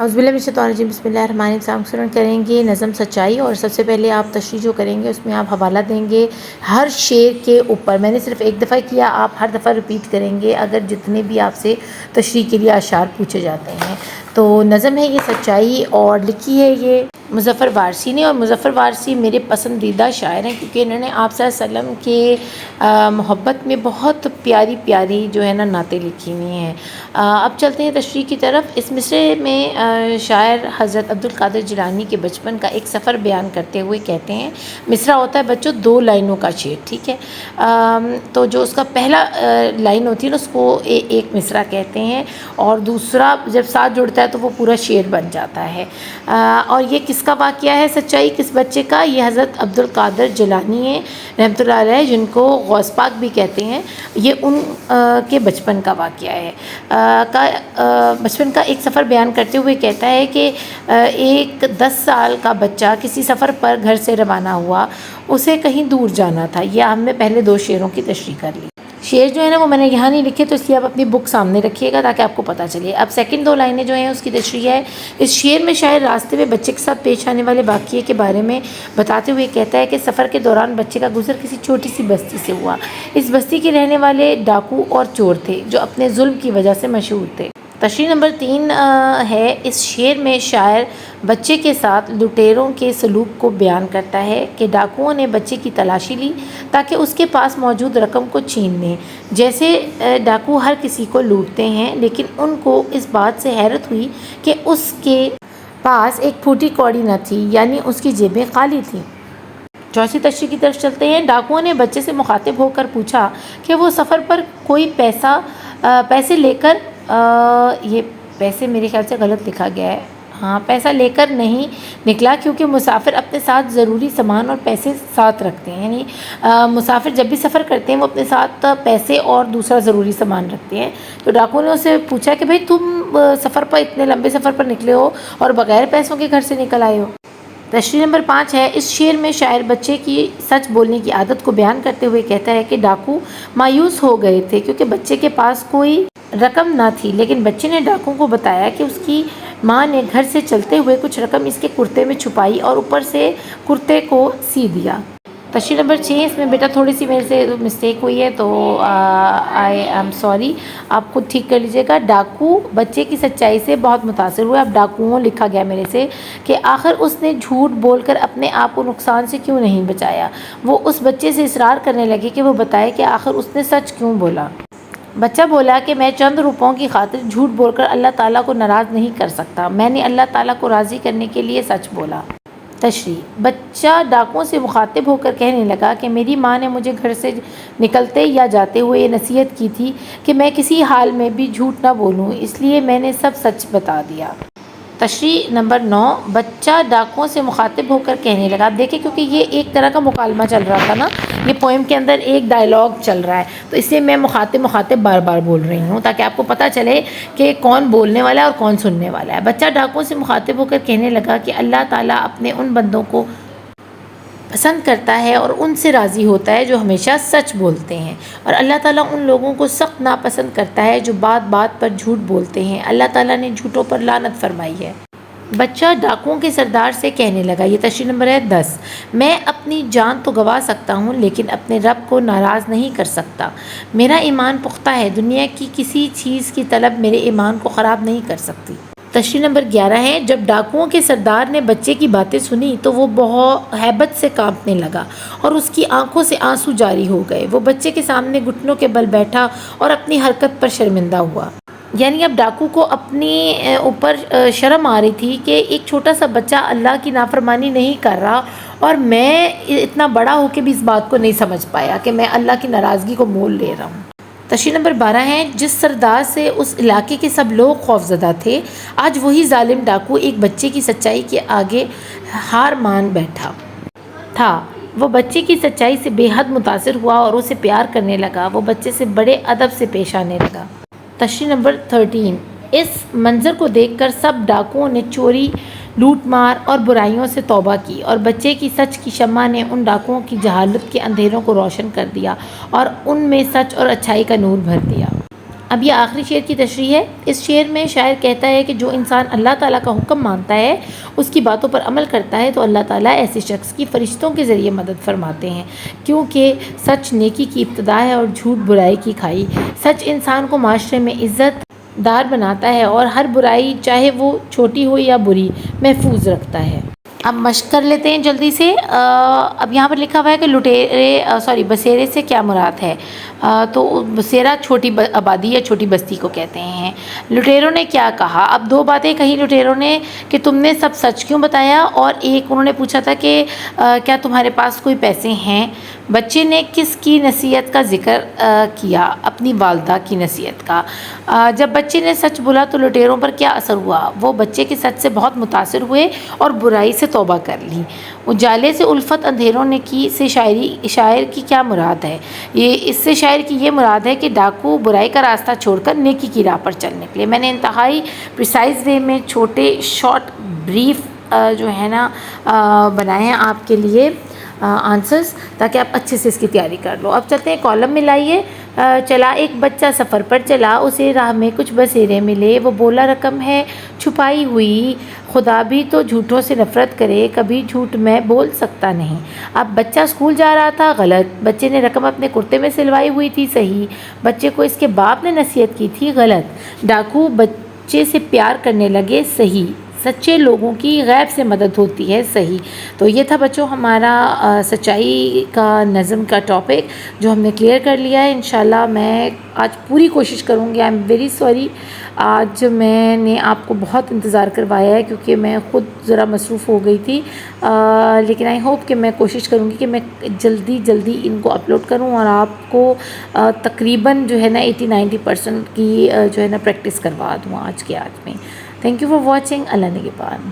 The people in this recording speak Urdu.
اعوذ باللہ من الشیطان الرجیم، بسم اللہ الرحمن الرحیم۔ سلام کریں گے نظم سچائی، اور سب سے پہلے آپ تشریح جو کریں گے اس میں آپ حوالہ دیں گے ہر شعر کے اوپر۔ میں نے صرف ایک دفعہ کیا، آپ ہر دفعہ ریپیٹ کریں گے اگر جتنے بھی آپ سے تشریح کے لیے اشعار پوچھے جاتے ہیں۔ تو نظم ہے یہ سچائی، اور لکھی ہے یہ مظفر وارثی نے، اور مظفر وارثی میرے پسندیدہ شاعر ہیں کیونکہ انہوں نے آپ صلی اللہ علیہ وسلم کے محبت میں بہت پیاری پیاری جو ہے نا نعتیں لکھی ہوئی ہیں۔ اب چلتے ہیں تشریح کی طرف۔ اس مصرعے میں شاعر حضرت عبدالقادر جیلانی کے بچپن کا ایک سفر بیان کرتے ہوئے کہتے ہیں، مصرعہ ہوتا ہے بچوں 2 لائنوں کا شعر، ٹھیک ہے؟ تو جو اس کا پہلا لائن ہوتی ہے نا اس کو ایک مصرعہ کہتے ہیں، اور دوسرا جب ساتھ جڑتا ہے تو وہ پورا شعر بن جاتا ہے۔ اور یہ کس کا واقعہ ہے سچائی، کس بچے کا؟ یہ حضرت عبدالقادر جیلانی ہیں رحمۃ اللہ علیہ، جن کو غوث پاک بھی کہتے ہیں۔ یہ ان کے بچپن کا واقعہ ہے۔ بچپن کا ایک سفر بیان کرتے ہوئے کہتا ہے کہ ایک 10 سال کا بچہ کسی سفر پر گھر سے روانہ ہوا، اسے کہیں دور جانا تھا۔ یہ ہم نے پہلے 2 شعروں کی تشریح کر لی۔ شعر جو ہے نا وہ میں نے یہاں نہیں لکھے، تو اس لیے آپ اپنی بک سامنے رکھیے گا تاکہ آپ کو پتہ چلے۔ اب سیکنڈ 2 لائنیں جو ہیں اس کی تشریح ہے۔ اس شعر میں شاعر راستے میں بچے کے ساتھ پیش آنے والے واقعے کے بارے میں بتاتے ہوئے کہتا ہے کہ سفر کے دوران بچے کا گزر کسی چھوٹی سی بستی سے ہوا۔ اس بستی کے رہنے والے ڈاکو اور چور تھے جو اپنے ظلم کی وجہ سے مشہور تھے۔ تشریح نمبر 3 ہے، اس شعر میں شاعر بچے کے ساتھ لٹیروں کے سلوک کو بیان کرتا ہے کہ ڈاکوؤں نے بچے کی تلاشی لی تاکہ اس کے پاس موجود رقم کو چھین لیں۔ جیسے ڈاکو ہر کسی کو لوٹتے ہیں، لیکن ان کو اس بات سے حیرت ہوئی کہ اس کے پاس ایک پھوٹی کوڑی نہ تھی، یعنی اس کی جیبیں خالی تھیں۔ چوتھی تشریح کی طرف چلتے ہیں۔ ڈاکوؤں نے بچے سے مخاطب ہو کر پوچھا کہ وہ سفر پر کوئی پیسے لے کر یہ پیسے میرے خیال سے غلط لکھا گیا ہے، ہاں پیسہ لے کر نہیں نکلا، کیونکہ مسافر اپنے ساتھ ضروری سامان اور پیسے ساتھ رکھتے ہیں۔ یعنی مسافر جب بھی سفر کرتے ہیں وہ اپنے ساتھ پیسے اور دوسرا ضروری سامان رکھتے ہیں۔ تو ڈاکو نے اسے پوچھا کہ بھئی تم سفر پر اتنے لمبے سفر پر نکلے ہو اور بغیر پیسوں کے گھر سے نکل آئے ہو۔ تشریح نمبر 5 ہے، اس شعر میں شاعر بچے کی سچ بولنے کی عادت کو بیان کرتے ہوئے کہتا ہے کہ ڈاکو مایوس ہو گئے تھے کیونکہ بچے کے پاس کوئی رقم نہ تھی، لیکن بچے نے ڈاکو کو بتایا کہ اس کی ماں نے گھر سے چلتے ہوئے کچھ رقم اس کے کرتے میں چھپائی اور اوپر سے کرتے کو سی دیا۔ تشریح نمبر 6، اس میں بیٹا تھوڑی سی میرے سے مسٹیک ہوئی ہے تو آئی ایم سوری، آپ خود ٹھیک کر لیجیے گا۔ ڈاکو بچے کی سچائی سے بہت متاثر ہوئے، اب ڈاکوؤں لکھا گیا میرے سے، کہ آخر اس نے جھوٹ بول کر اپنے آپ کو نقصان سے کیوں نہیں بچایا۔ وہ اس بچے سے اصرار کرنے لگے کہ وہ بتائے کہ آخر اس نے سچ کیوں بولا۔ بچہ بولا کہ میں چند روپوں کی خاطر جھوٹ بول کر اللہ تعالیٰ کو ناراض نہیں کر سکتا، میں نے اللہ تعالیٰ کو راضی کرنے کے لیے سچ بولا۔ تشریح، بچہ ڈاکوؤں سے مخاطب ہو کر کہنے لگا کہ میری ماں نے مجھے گھر سے نکلتے یا جاتے ہوئے یہ نصیحت کی تھی کہ میں کسی حال میں بھی جھوٹ نہ بولوں، اس لیے میں نے سب سچ بتا دیا۔ تشریح نمبر 9، بچہ ڈاکوؤں سے مخاطب ہو کر کہنے لگا۔ اب دیکھیں کیونکہ یہ ایک طرح کا مکالمہ چل رہا تھا نا، یہ پوئم کے اندر ایک ڈائلاگ چل رہا ہے، تو اس لیے میں مخاطب بار بار بول رہی ہوں تاکہ آپ کو پتہ چلے کہ کون بولنے والا ہے اور کون سننے والا ہے۔ بچہ ڈاکوؤں سے مخاطب ہو کر کہنے لگا کہ اللہ تعالیٰ اپنے ان بندوں کو پسند کرتا ہے اور ان سے راضی ہوتا ہے جو ہمیشہ سچ بولتے ہیں، اور اللہ تعالیٰ ان لوگوں کو سخت ناپسند کرتا ہے جو بات بات پر جھوٹ بولتے ہیں۔ اللہ تعالیٰ نے جھوٹوں پر لعنت فرمائی ہے۔ بچہ ڈاکوؤں کے سردار سے کہنے لگا، یہ تشریح نمبر ہے 10، میں اپنی جان تو گنوا سکتا ہوں لیکن اپنے رب کو ناراض نہیں کر سکتا۔ میرا ایمان پختہ ہے، دنیا کی کسی چیز کی طلب میرے ایمان کو خراب نہیں کر سکتی۔ تشریح نمبر 11 ہے، جب ڈاکوؤں کے سردار نے بچے کی باتیں سنی تو وہ بہت ہیبت سے کانپنے لگا اور اس کی آنکھوں سے آنسو جاری ہو گئے۔ وہ بچے کے سامنے گھٹنوں کے بل بیٹھا اور اپنی حرکت پر شرمندہ ہوا۔ یعنی اب ڈاکو کو اپنی اوپر شرم آ رہی تھی کہ ایک چھوٹا سا بچہ اللہ کی نافرمانی نہیں کر رہا، اور میں اتنا بڑا ہو کے بھی اس بات کو نہیں سمجھ پایا کہ میں اللہ کی ناراضگی کو مول لے رہا ہوں۔ تشریح نمبر 12 ہے، جس سردار سے اس علاقے کے سب لوگ خوفزدہ تھے، آج وہی ظالم ڈاکو ایک بچے کی سچائی کے آگے ہار مان بیٹھا تھا۔ وہ بچے کی سچائی سے بے حد متاثر ہوا اور اسے پیار کرنے لگا۔ وہ بچے سے بڑے ادب سے پیش آنے لگا۔ تشریح نمبر 13، اس منظر کو دیکھ کر سب ڈاکوؤں نے چوری، لوٹ مار اور برائیوں سے توبہ کی، اور بچے کی سچ کی شمع نے ان ڈاکوؤں کی جہالت کے اندھیروں کو روشن کر دیا اور ان میں سچ اور اچھائی کا نور بھر دیا۔ اب یہ آخری شعر کی تشریح ہے۔ اس شعر میں شاعر کہتا ہے کہ جو انسان اللہ تعالیٰ کا حکم مانتا ہے، اس کی باتوں پر عمل کرتا ہے، تو اللہ تعالیٰ ایسے شخص کی فرشتوں کے ذریعے مدد فرماتے ہیں، کیونکہ سچ نیکی کی ابتدا ہے اور جھوٹ برائی کی کھائی۔ سچ انسان کو معاشرے میں عزت دار بناتا ہے اور ہر برائی، چاہے وہ چھوٹی ہو یا بری، محفوظ رکھتا ہے۔ اب مشق کر لیتے ہیں جلدی سے۔ اب یہاں پر لکھا ہوا ہے کہ بسیرے سے کیا مراد ہے؟ تو بسیرا چھوٹی آبادی یا چھوٹی بستی کو کہتے ہیں۔ لٹیروں نے کیا کہا؟ اب دو باتیں کہی لٹیروں نے کہ تم نے سب سچ کیوں بتایا، اور ایک انہوں نے پوچھا تھا کہ کیا تمہارے پاس کوئی پیسے ہیں؟ بچے نے کس کی نصیحت کا ذکر کیا؟ اپنی والدہ کی نصیحت کا۔ جب بچے نے سچ بولا تو لٹیروں پر کیا اثر ہوا؟ وہ بچے کے سچ سے بہت متاثر ہوئے اور برائی سے توبہ کر لی۔ اجالے سے الفت اندھیروں نے کی سے شاعر کی کیا مراد ہے؟ اس سے شاعر کی یہ مراد ہے کہ ڈاکو برائی کا راستہ چھوڑ کر نیکی کی راہ پر چل نکلے۔ میں نے انتہائی پریسائز وے میں چھوٹے شارٹ بریف جو ہے نا بنائے ہیں آپ کے لیے آنسرز، تاکہ آپ اچھے سے اس کی تیاری کر لو۔ اب چلتے ہیں کالم میں لائیے۔ چلا ایک بچہ سفر پر چلا، اسے راہ میں کچھ بسیرے ملے، وہ بولا رقم ہے چھپائی ہوئی، خدا بھی تو جھوٹوں سے نفرت کرے، کبھی جھوٹ میں بول سکتا نہیں۔ اب بچہ اسکول جا رہا تھا، غلط۔ بچے نے رقم اپنے کرتے میں سلوائی ہوئی تھی، صحیح۔ بچے کو اس کے باپ نے نصیحت کی تھی، غلط۔ ڈاکو بچے سے پیار کرنے لگے، صحیح۔ سچے لوگوں کی غیب سے مدد ہوتی ہے، صحیح۔ تو یہ تھا بچوں ہمارا سچائی کا نظم کا ٹاپک جو ہم نے کلیئر کر لیا ہے۔ انشاءاللہ میں آج پوری کوشش کروں گی۔ آئی ایم ویری سوری، آج میں نے آپ کو بہت انتظار کروایا ہے کیونکہ میں خود ذرا مصروف ہو گئی تھی، لیکن آئی ہوپ کہ میں کوشش کروں گی کہ میں جلدی ان کو اپلوڈ کروں اور آپ کو تقریباً جو ہے نا 80-90% کی جو ہے نا پریکٹس کروا دوں آج میں۔ Thank you for watching. اللہ نگہبان۔